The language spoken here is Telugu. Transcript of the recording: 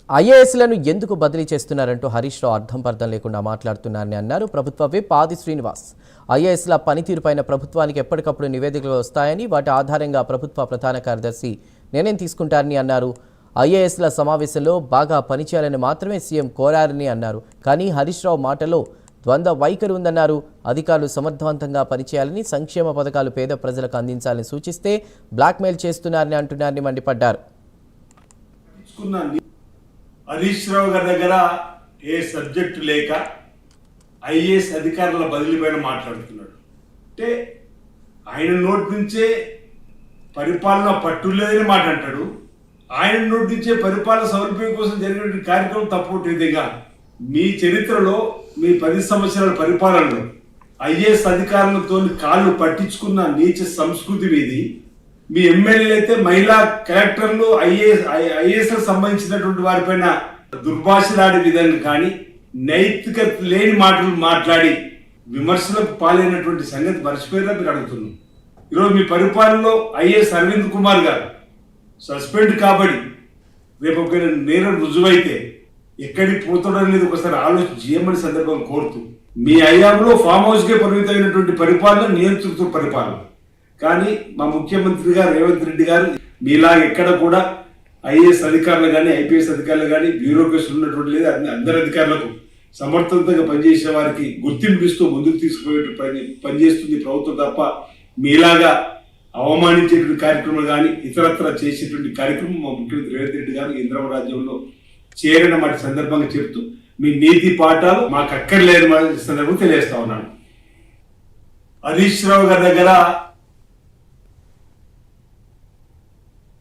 ఐఏఎస్లను ఎందుకు బదిలీ చేస్తున్నారంటూ హరీష్ రావు అర్థం పర్థం లేకుండా మాట్లాడుతున్నారని అన్నారు. ప్రభుత్వ విప్ ఆది శ్రీనివాస్ ఐఏఎస్ల పనితీరుపైన ప్రభుత్వానికి ఎప్పటికప్పుడు నివేదికలు వస్తాయని, వాటి ఆధారంగా ప్రభుత్వ ప్రధాన కార్యదర్శి నిర్ణయం తీసుకుంటారని అన్నారు. ఐఏఎస్ల సమావేశంలో బాగా పనిచేయాలని మాత్రమే సీఎం కోరారని అన్నారు. కానీ హరీష్ రావు మాటలో ద్వంద్వ వైఖరి ఉందన్నారు. అధికారులు సమర్థవంతంగా పనిచేయాలని, సంక్షేమ పథకాలు పేద ప్రజలకు అందించాలని సూచిస్తే బ్లాక్మెయిల్ చేస్తున్నారని అంటున్నారని మండిపడ్డారు. హరీష్ రావు గారి దగ్గర ఏ సబ్జెక్టు లేక ఐఏఎస్ అధికారుల బదిలీ పైన మాట్లాడుతున్నాడు. అంటే ఆయన నోటి నుంచే పరిపాలన పట్టులేదని మాట అంటాడు. ఆయన నోటి నుంచే పరిపాలన సౌలభ్యం కోసం జరిగిన కార్యక్రమం తప్పు విధంగా మీ చరిత్రలో మీ 10 సంవత్సరాల పరిపాలనలో ఐఏఎస్ అధికారులతో కాళ్ళు పట్టించుకున్న నీచ సంస్కృతి మీది. మీ ఎమ్మెల్యేలు అయితే మహిళా కలెక్టర్లు ఐఏఎస్ సంబంధించినటువంటి వారిపైన దుర్భాషలాడే విధంగా కానీ, నైతికత లేని మాటలు మాట్లాడి విమర్శలకు పాలైనటువంటి సంగతి మర్చిపోయినా మీరు అడుగుతున్నాం. ఈరోజు మీ పరిపాలనలో ఐఏఎస్ అరవింద్ కుమార్ గారు సస్పెండ్ కాబడి రేపు ఒక నేరం రుజువైతే ఎక్కడికి పోతాడో అనేది ఒకసారి ఆలోచన చేయమని సందర్భం కోరుతూ, మీ హయాంలో ఫామ్ హౌస్కే పరిమితమైనటువంటి పరిపాలన నియంత్రిత పరిపాలన. కానీ మా ముఖ్యమంత్రి గారు రేవంత్ రెడ్డి గారు మీలా ఎక్కడ కూడా ఐఏఎస్ అధికారులు కానీ, ఐపీఎస్ అధికారులు కానీ బ్యూరోక్రసీ ఉన్నటువంటి లేదు. అందరి అధికారులకు సమర్థవంతంగా పనిచేసే వారికి గుర్తింపు ఇస్తూ ముందుకు తీసుకుపోయే పనిచేస్తుంది ప్రభుత్వం తప్ప మీలాగా అవమానించేటువంటి కార్యక్రమాలు కానీ ఇతరత్ర చేసేటువంటి కార్యక్రమం మా ముఖ్యమంత్రి రేవంత్ రెడ్డి గారు ఇంద్రమ రాజ్యంలో చేరిన మాట సందర్భంగా చెప్తూ మీ నీతి పాఠాలు మాకు అక్కర్లేని మాట సందర్భంగా తెలియజేస్తా ఉన్నాను. హరీష్ రావు గారి దగ్గర